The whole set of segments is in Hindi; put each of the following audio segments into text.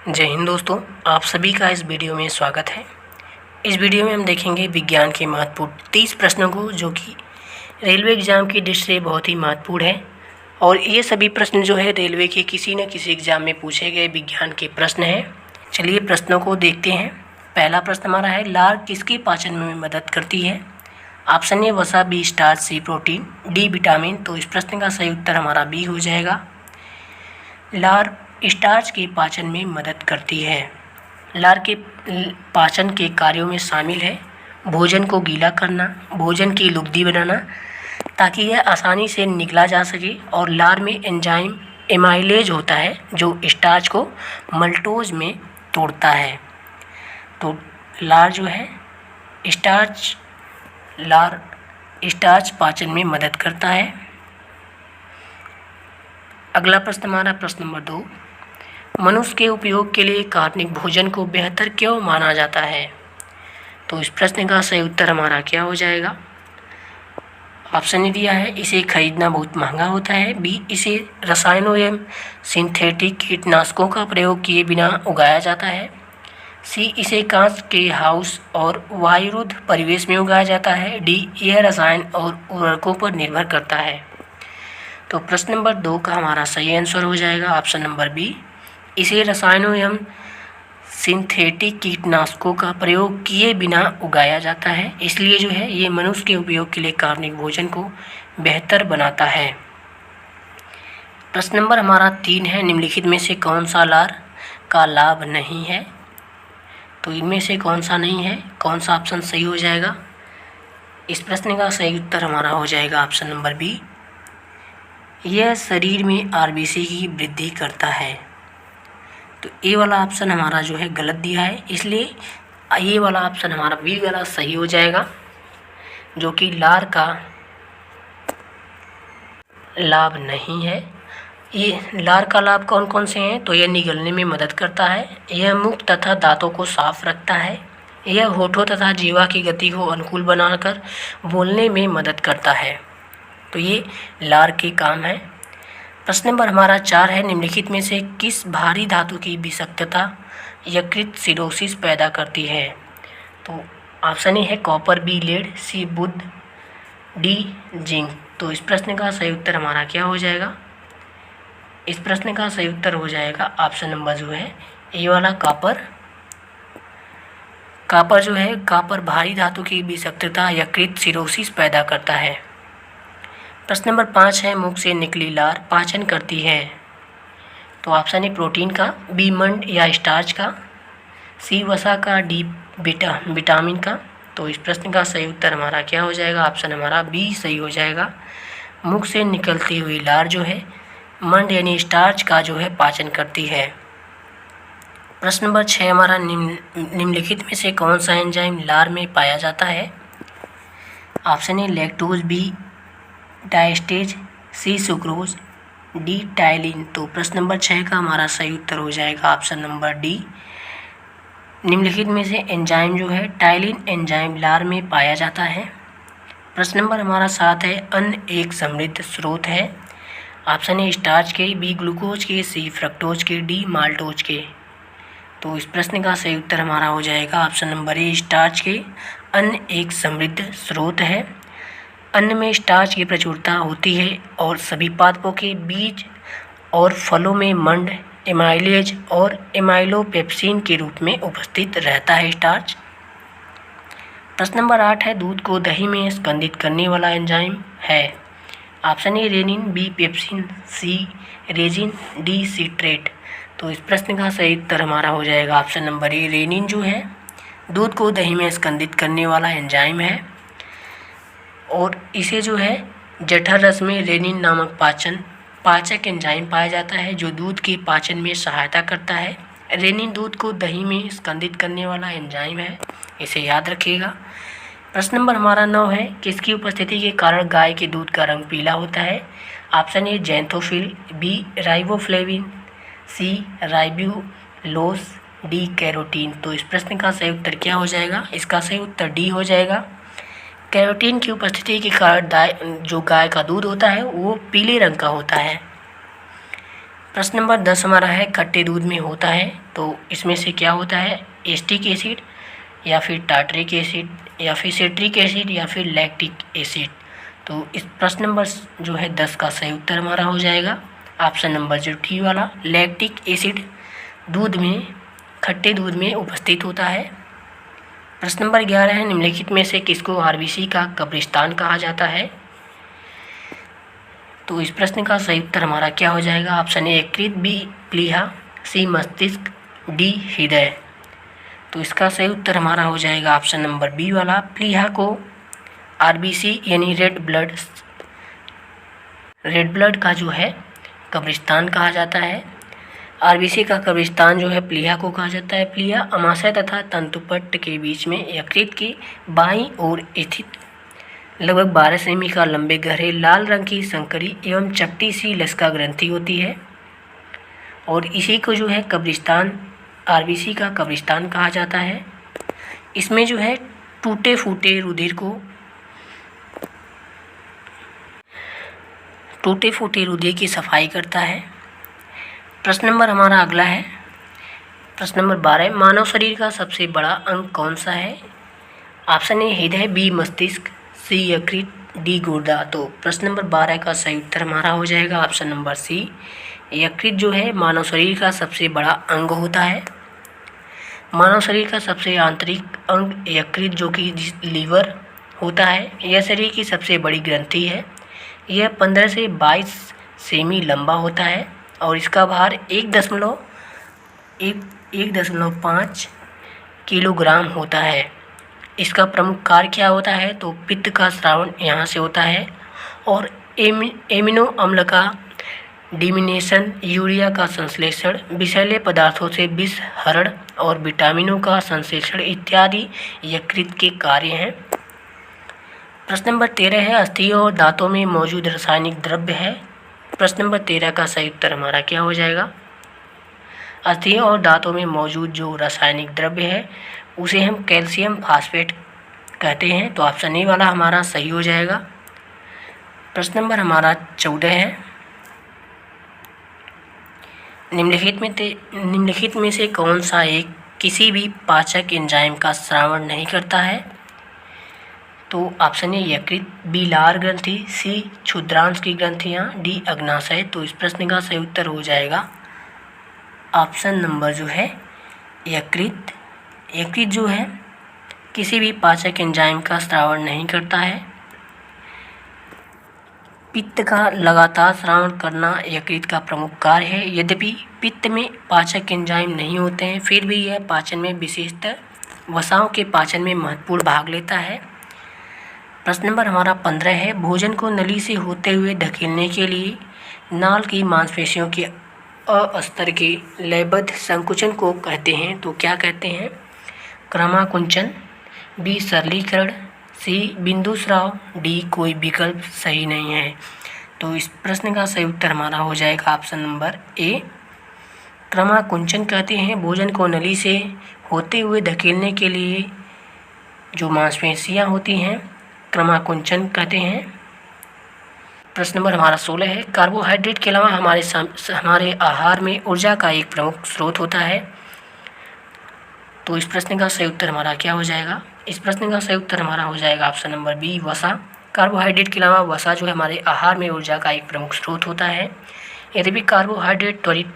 जय हिंद दोस्तों, आप सभी का इस वीडियो में स्वागत है। इस वीडियो में हम देखेंगे विज्ञान के महत्वपूर्ण 30 प्रश्नों को, जो कि रेलवे एग्ज़ाम की दृष्टि से बहुत ही महत्वपूर्ण है। और ये सभी प्रश्न जो है रेलवे के किसी न किसी एग्ज़ाम में पूछे गए विज्ञान के प्रश्न हैं। चलिए प्रश्नों को देखते हैं। पहला प्रश्न हमारा है, लार किसके पाचन में मदद करती है? ऑप्शन ए वसा, बी स्टार्च, सी प्रोटीन, डी विटामिन। तो इस प्रश्न का सही उत्तर हमारा बी हो जाएगा। लार स्टार्च के पाचन में मदद करती है। लार के पाचन के कार्यों में शामिल है भोजन को गीला करना, भोजन की लुगदी बनाना ताकि यह आसानी से निकला जा सके, और लार में एंजाइम एमाइलेज होता है जो स्टार्च को मल्टोज में तोड़ता है। तो लार जो है लार स्टार्च पाचन में मदद करता है। अगला प्रश्न हमारा प्रश्न नंबर 2, मनुष्य के उपयोग के लिए कार्बनिक भोजन को बेहतर क्यों माना जाता है? तो इस प्रश्न का सही उत्तर हमारा क्या हो जाएगा? ऑप्शन ए दिया है, इसे खरीदना बहुत महंगा होता है, बी इसे रसायनों एवं सिंथेटिक कीटनाशकों का प्रयोग किए बिना उगाया जाता है, सी इसे कांच के हाउस और वायुरुद्ध परिवेश में उगाया जाता है, डी यह रसायन और उर्वरकों पर निर्भर करता है। तो प्रश्न नंबर 2 का हमारा सही आंसर हो जाएगा ऑप्शन नंबर बी, इसे रसायनों एवं सिंथेटिक कीटनाशकों का प्रयोग किए बिना उगाया जाता है, इसलिए जो है ये मनुष्य के उपयोग के लिए कार्बनिक भोजन को बेहतर बनाता है। प्रश्न नंबर हमारा 3 है, निम्नलिखित में से कौन सा लार का लाभ नहीं है? तो इनमें से कौन सा नहीं है, कौन सा ऑप्शन सही हो जाएगा? इस प्रश्न का सही उत्तर हमारा हो जाएगा ऑप्शन नंबर बी, यह शरीर में आरबीसी की वृद्धि करता है। तो ए वाला ऑप्शन हमारा जो है गलत दिया है, इसलिए ये वाला ऑप्शन हमारा बी वाला सही हो जाएगा, जो कि लार का लाभ नहीं है। ये लार का लाभ कौन कौन से हैं? तो यह निगलने में मदद करता है, यह मुख तथा दांतों को साफ रखता है, यह होठों तथा जीवा की गति को अनुकूल बनाकर बोलने में मदद करता है। तो ये लार के काम है। प्रश्न नंबर हमारा 4 है, निम्नलिखित में से किस भारी धातु की विषाक्तता यकृत सिरोसिस पैदा करती है? तो ऑप्शन ए है कॉपर, बी लेड, सी बुध, डी जिंक। तो इस प्रश्न का सही उत्तर हमारा क्या हो जाएगा? इस प्रश्न का सही उत्तर हो जाएगा ऑप्शन नंबर जो है ए वाला कॉपर। कॉपर जो है, कॉपर भारी धातु की विषाक्तता यकृत सिरोसिस पैदा करता है। प्रश्न नंबर 5 है, मुख से निकली लार पाचन करती है। तो ऑप्शन ए प्रोटीन का, बी मंड या स्टार्च का, सी वसा का, डी विटामिन का। तो इस प्रश्न का सही उत्तर हमारा क्या हो जाएगा? ऑप्शन हमारा बी सही हो जाएगा। मुख से निकलती हुई लार जो है मंड यानी स्टार्च का जो है पाचन करती है। प्रश्न नंबर 6 हमारा, निम्नलिखित में से कौन सा एंजाइम लार में पाया जाता है? Option A lactose, B diastase, C sucrose, D ptyalin. तो प्रश्न नंबर 6 का हमारा सही उत्तर हो जाएगा ऑप्शन नंबर डी, निम्नलिखित में से एंजाइम जो है टाइलिन एंजाइम लार में पाया जाता है। प्रश्न नंबर हमारा 7 है, अन्न एक समृद्ध स्रोत है। ऑप्शन ए स्टार्च के, बी ग्लूकोज के, सी फ्रक्टोज के, डी माल्टोज के। तो इस प्रश्न का सही उत्तर हमारा हो जाएगा ऑप्शन नंबर ए, स्टार्च के। अन्न एक समृद्ध स्रोत है। अन्न में स्टार्च की प्रचुरता होती है और सभी पादपों के बीज और फलों में मंड, एमाइलेज और एमाइलोपेप्सिन के रूप में उपस्थित रहता है स्टार्च। प्रश्न नंबर 8 है, दूध को दही में स्कंदित करने वाला एंजाइम है। Option A rennin, B pepsin, C resin, D citrate. तो इस प्रश्न का सही उत्तर हमारा हो जाएगा ऑप्शन नंबर ए, रेनिन जो है दूध को दही में स्कंदित करने वाला एंजाइम है, और इसे जो है जठर रस में रेनिन नामक पाचक एंजाइम पाया जाता है जो दूध के पाचन में सहायता करता है। रेनिन दूध को दही में स्कंदित करने वाला एंजाइम है, इसे याद रखिएगा। प्रश्न नंबर हमारा 9 है, किसकी उपस्थिति के कारण गाय के दूध का रंग पीला होता है? Option A xanthophyll, B riboflavin, C ribulose, D carotene. तो इस प्रश्न का सही उत्तर क्या हो जाएगा? इसका सही उत्तर डी हो जाएगा। कैरोटीन की उपस्थिति के कारण जो गाय का दूध होता है वो पीले रंग का होता है। प्रश्न नंबर 10 हमारा है खट्टे दूध में होता है, तो इसमें से क्या होता है? एस्टिक एसिड या फिर टार्टरिक एसिड या फिर सिट्रिक एसिड या फिर लैक्टिक एसिड। तो इस प्रश्न नंबर जो है 10 का सही उत्तर हमारा हो जाएगा ऑप्शन नंबर जो डी वाला, लैक्टिक एसिड दूध में, खट्टे दूध में उपस्थित होता है। प्रश्न नंबर 11 है निम्नलिखित में से किसको आरबीसी का कब्रिस्तान कहा जाता है? तो इस प्रश्न का सही उत्तर हमारा क्या हो जाएगा? ऑप्शन ए यकृत, बी प्लीहा, सी मस्तिष्क, डी हृदय। तो इसका सही उत्तर हमारा हो जाएगा ऑप्शन नंबर बी वाला, प्लीहा को आरबीसी यानी रेड ब्लड का जो है कब्रिस्तान कहा जाता है। आरबीसी का कब्रिस्तान जो है प्लीहा को कहा जाता है। प्लीहा अमाशय तथा तंतुपट्ट के बीच में यकृत की बाईं ओर स्थित लगभग 12 सेमी का लंबे गहरे लाल रंग की संकरी एवं चपटी सी लसिका ग्रंथि होती है और इसी को जो है कब्रिस्तान, आरबीसी का कब्रिस्तान कहा जाता है। इसमें जो है टूटे फूटे रुधिर की सफाई करता है। प्रश्न नंबर हमारा अगला है प्रश्न नंबर 12, मानव शरीर का सबसे बड़ा अंग कौन सा है? ऑप्शन ए हृदय, बी मस्तिष्क, सी यकृत, डी गुर्दा। तो प्रश्न नंबर 12 का सही उत्तर हमारा हो जाएगा ऑप्शन नंबर सी, यकृत जो है मानव शरीर का सबसे बड़ा अंग होता है। मानव शरीर का सबसे आंतरिक अंग यकृत जो कि लीवर होता है, यह शरीर की सबसे बड़ी ग्रंथि है। यह 15 से 22 सेमी लंबा होता है और इसका भार 1.5 किलोग्राम होता है। इसका प्रमुख कार्य क्या होता है? तो पित्त का स्रावन यहाँ से होता है और एमिनो अम्ल का डिमिनेशन, यूरिया का संश्लेषण, विषैले पदार्थों से विषहरण और विटामिनों का संश्लेषण इत्यादि यकृत के कार्य हैं। प्रश्न नंबर 13 है अस्थियों और दांतों में मौजूद रासायनिक द्रव्य है। प्रश्न नंबर 13 का सही उत्तर हमारा क्या हो जाएगा? अस्थियों और दांतों में मौजूद जो रासायनिक द्रव्य है उसे हम कैल्शियम फास्फेट कहते हैं। तो ऑप्शन ए वाला हमारा सही हो जाएगा। प्रश्न नंबर हमारा 14 है निम्नलिखित में से कौन सा एक किसी भी पाचक एंजाइम का स्रावन नहीं करता है? तो ऑप्शन ए यकृत, बी लार ग्रंथि, सी क्षुद्रांश की ग्रंथियाँ, डी अग्नाशय। तो इस प्रश्न का सही उत्तर हो जाएगा ऑप्शन नंबर जो है यकृत। यकृत जो है किसी भी पाचक एंजाइम का स्रावन नहीं करता है। पित्त का लगातार स्रावन करना यकृत का प्रमुख कार्य है। यद्यपि पित्त में पाचक एंजाइम नहीं होते हैं, फिर भी यह पाचन में, विशेषतः वसाओं के पाचन में महत्वपूर्ण भाग लेता है। प्रश्न नंबर हमारा 15 है भोजन को नली से होते हुए धकेलने के लिए नाल की मांसपेशियों के अस्तर के लयबद्ध संकुचन को कहते हैं। तो क्या कहते हैं? क्रमाकुंचन, बी सरलीकरण, सी बिंदुस्राव, डी कोई विकल्प सही नहीं है। तो इस प्रश्न का सही उत्तर हमारा हो जाएगा ऑप्शन नंबर ए, क्रमाकुंचन कहते हैं भोजन को नली से होते हुए धकेलने के लिए जो मांसपेशियां होती हैं क्रमाकुंचन कहते हैं। प्रश्न नंबर हमारा 16 है कार्बोहाइड्रेट के अलावा हमारे आहार में ऊर्जा का एक प्रमुख स्रोत होता है। तो इस प्रश्न का सही उत्तर हमारा क्या हो जाएगा? इस प्रश्न का सही उत्तर हमारा हो जाएगा ऑप्शन नंबर बी, वसा। कार्बोहाइड्रेट के अलावा वसा जो है हमारे आहार में ऊर्जा का एक प्रमुख स्रोत होता है। यद्यपि कार्बोहाइड्रेट त्वरित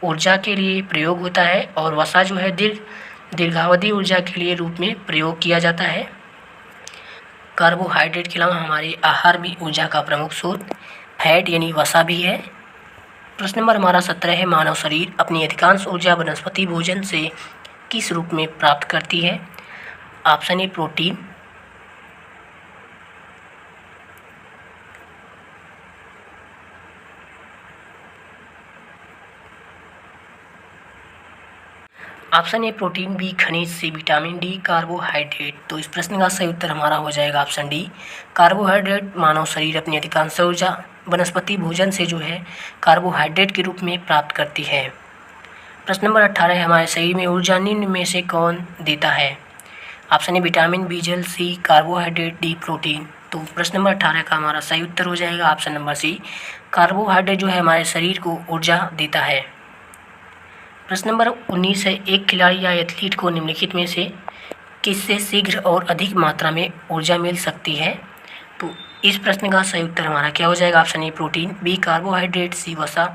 ऊर्जा के लिए प्रयोग होता है और वसा जो है दीर्घावधि ऊर्जा के लिए रूप में प्रयोग किया जाता है। कार्बोहाइड्रेट के अलावा हमारे आहार में ऊर्जा का प्रमुख स्रोत फैट यानी वसा भी है। प्रश्न नंबर हमारा 17 है मानव शरीर अपनी अधिकांश ऊर्जा वनस्पति भोजन से किस रूप में प्राप्त करती है? Option A protein, option A protein, B खनिज, सी विटामिन, डी कार्बोहाइड्रेट। तो इस प्रश्न का सही उत्तर हमारा हो जाएगा ऑप्शन डी, कार्बोहाइड्रेट। मानव शरीर अपनी अधिकांश ऊर्जा वनस्पति भोजन से जो है कार्बोहाइड्रेट के रूप में प्राप्त करती है। प्रश्न नंबर 18 है हमारे शरीर में ऊर्जा निम्न में से कौन देता है? ऑप्शन ए विटामिन, बी जल, सी कार्बोहाइड्रेट, डी प्रोटीन। तो प्रश्न नंबर 18 का हमारा सही उत्तर हो जाएगा ऑप्शन नंबर सी, कार्बोहाइड्रेट जो है हमारे शरीर को ऊर्जा देता है। प्रश्न नंबर 19 है, एक खिलाड़ी या एथलीट को निम्नलिखित में से किससे शीघ्र और अधिक मात्रा में ऊर्जा मिल सकती है? तो इस प्रश्न का सही उत्तर हमारा क्या हो जाएगा? Option A protein, B carbohydrate, C वसा,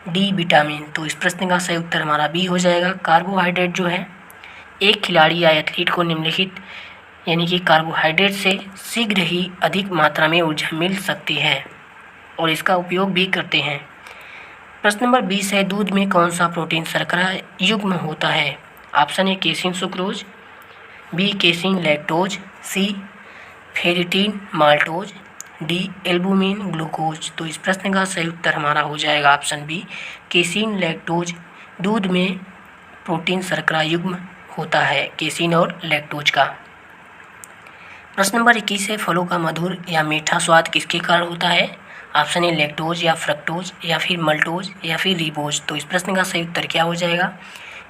डी विटामिन। तो इस प्रश्न का सही उत्तर हमारा बी हो जाएगा। कार्बोहाइड्रेट जो है एक खिलाड़ी या एथलीट को निम्नलिखित यानी कि कार्बोहाइड्रेट से शीघ्र ही अधिक मात्रा में ऊर्जा मिल सकती है और इसका उपयोग भी करते हैं। प्रश्न नंबर 20 है, दूध में कौन सा प्रोटीन शर्करा युग्म होता है? Option A casein sucrose, B casein lactose, C ferritin maltose, D albumin glucose. तो इस प्रश्न का सही उत्तर हमारा हो जाएगा ऑप्शन बी केसिन लैक्टोज। दूध में प्रोटीन शर्करा युग्म होता है केसिन और लैक्टोज का। प्रश्न नंबर 21 है, फलों का मधुर या मीठा स्वाद किसके कारण होता है? ऑप्शन ए लैक्टोज या फ्रक्टोज या फिर मल्टोज या फिर रिबोज। तो इस प्रश्न का सही उत्तर क्या हो जाएगा?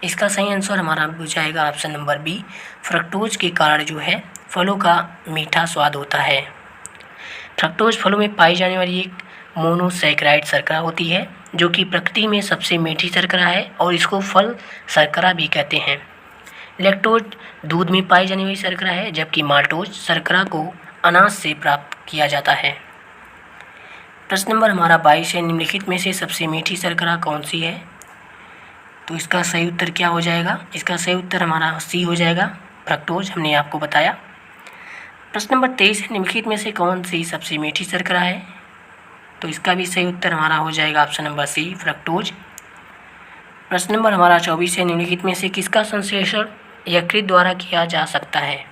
इसका सही आंसर हमारा हो जाएगा ऑप्शन नंबर बी फ्रक्टोज के कारण जो है फलों का मीठा स्वाद होता है। फ्रक्टोज फलों में पाई जाने वाली एक मोनोसैकेराइड शर्करा होती है जो कि प्रकृति में सबसे मीठी शर्करा है और इसको फल शर्करा भी कहते हैं। लैक्टोज दूध में पाई जाने वाली शर्करा है जबकि माल्टोज शर्करा को अनाज से प्राप्त किया जाता है। प्रश्न नंबर हमारा 22 है, निम्नलिखित में से सबसे मीठी शर्करा कौन सी है? तो इसका सही उत्तर क्या हो जाएगा? इसका सही उत्तर हमारा सी हो जाएगा फ्रक्टोज, हमने आपको बताया। प्रश्न नंबर 23 है, निम्नलिखित में से कौन सी सबसे मीठी शर्करा है? तो इसका भी सही उत्तर हमारा हो जाएगा ऑप्शन नंबर सी फ्रक्टोज। प्रश्न नंबर हमारा 24 है, निम्नलिखित में से किसका संश्लेषण यकृत द्वारा किया जा सकता है?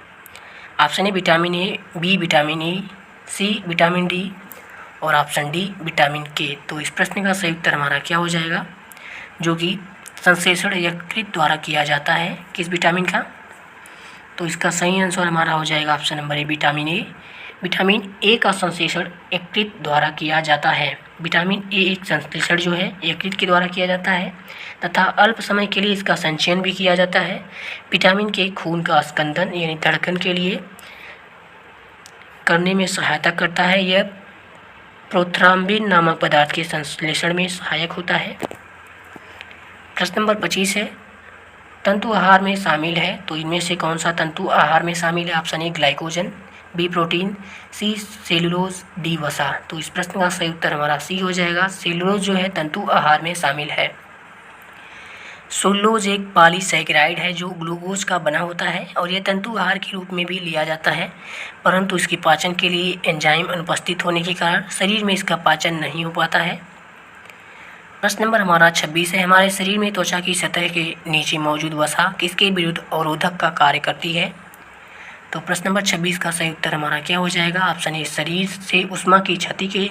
Option A vitamin A, B vitamin E, C vitamin D और ऑप्शन डी विटामिन के। तो इस प्रश्न का सही उत्तर हमारा क्या हो जाएगा? जो कि संश्लेषण यकृत द्वारा किया जाता है किस विटामिन का? तो इसका सही आंसर हमारा हो जाएगा option number A vitamin A. Vitamin ए का संश्लेषण यकृत द्वारा किया जाता है। विटामिन ए एक संश्लेषण जो है यकृत के द्वारा किया जाता है तथा अल्प समय के लिए इसका संचयन भी किया जाता है। विटामिन के खून का स्कंदन यानी धड़कन के लिए करने में सहायता करता है। यह प्रोथ्राम्बिन नामक पदार्थ के संश्लेषण में सहायक होता है। प्रश्न नंबर 25 है, तंतु आहार में शामिल है तो इनमें से कौन सा तंतु आहार में शामिल है? Option A glycogen, B protein, C cellulose, D वसा। तो इस प्रश्न का सही उत्तर हमारा सी हो जाएगा। सेलुलोज जो है तंतु आहार में शामिल है। सेलुलोज एक पॉलीसैकेराइड है जो ग्लूकोज का बना होता है और यह तंतु आहार के रूप में भी लिया जाता है, परंतु इसके पाचन के लिए एंजाइम अनुपस्थित होने के कारण शरीर में इसका पाचन नहीं हो पाता है। प्रश्न नंबर हमारा 26 है, हमारे शरीर में त्वचा की सतह के नीचे मौजूद वसा किसके विरुद्ध अवरोधक का कार्य करती है? तो प्रश्न नंबर 26 का सही उत्तर हमारा क्या हो जाएगा? ऑप्शन ए शरीर से उष्मा की क्षति के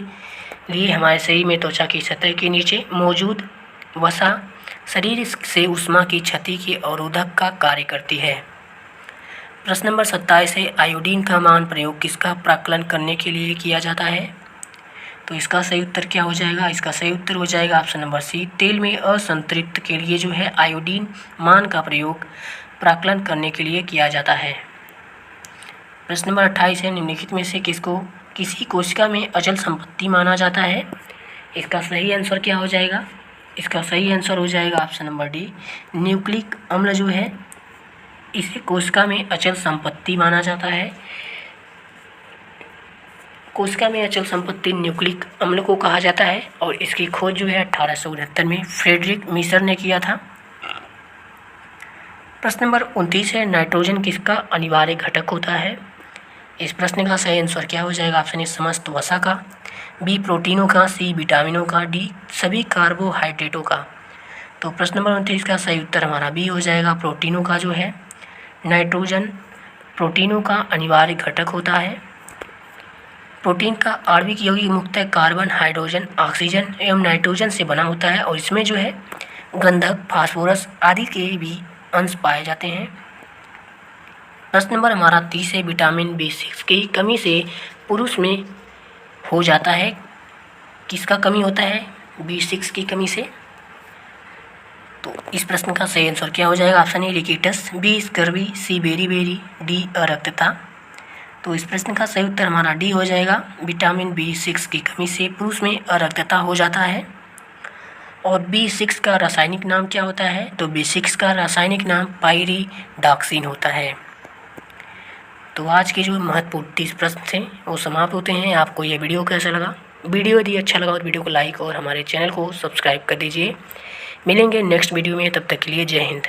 लिए हमारे शरीर में त्वचा की सतह के नीचे मौजूद वसा शरीर से उष्मा की क्षति के अवरोधक का कार्य करती है। प्रश्न नंबर 27 है, आयोडीन का मान प्रयोग किसका प्राक्कलन करने के लिए किया जाता है? तो इसका सही उत्तर क्या हो जाएगा? इसका सही उत्तर हो जाएगा ऑप्शन नंबर सी तेल में असंतृप्त के लिए जो है आयोडीन मान का प्रयोग प्राक्कलन करने के लिए किया जाता है। प्रश्न नंबर 28 है, निम्नलिखित में से किसको किसी कोशिका में अचल संपत्ति माना जाता है? इसका सही आंसर क्या हो जाएगा? इसका सही आंसर हो जाएगा ऑप्शन नंबर डी न्यूक्लिक अम्ल जो है इसे कोशिका में अचल संपत्ति माना जाता है। कोशिका में अचल संपत्ति न्यूक्लिक अम्ल को कहा जाता है और इसकी खोज जो है 1869 में फ्रेडरिक मीसर ने किया था। प्रश्न नंबर 29 है, नाइट्रोजन किसका अनिवार्य घटक होता है? इस प्रश्न का सही आंसर क्या हो जाएगा? ऑप्शन ए समस्त वसा का, बी प्रोटीनों का, सी विटामिनों का, डी सभी कार्बोहाइड्रेटों का। तो प्रश्न नंबर 29 का सही उत्तर हमारा बी हो जाएगा प्रोटीनों का जो है नाइट्रोजन प्रोटीनों का अनिवार्य घटक होता है। प्रोटीन का आणविक यौगिक मुख्यतः कार्बन, हाइड्रोजन, ऑक्सीजन एवं नाइट्रोजन से बना होता है और इसमें जो है गंधक, फास्फोरस आदि के भी अंश पाए जाते हैं। प्रश्न नंबर हमारा 30 है, विटामिन B6 की कमी से पुरुष में हो जाता है। किसका कमी होता है? B6 की कमी से। तो इस प्रश्न का सही आंसर क्या हो जाएगा? Option A rickets, B scurvy, C beriberi, D अरक्तता। तो इस प्रश्न का सही उत्तर हमारा डी हो जाएगा। विटामिन B6 की कमी से पुरुष में अरक्तता हो जाता है। और B6 का रासायनिक नाम क्या होता है? तो B6 का रासायनिक नाम पायरिडॉक्सिन होता है। तो आज के जो महत्वपूर्ण 30 प्रश्न थे वो समाप्त होते हैं। आपको ये वीडियो कैसा लगा? वीडियो यदि अच्छा लगा तो वीडियो को लाइक और हमारे चैनल को सब्सक्राइब कर दीजिए। मिलेंगे नेक्स्ट वीडियो में, तब तक के लिए जय हिंद।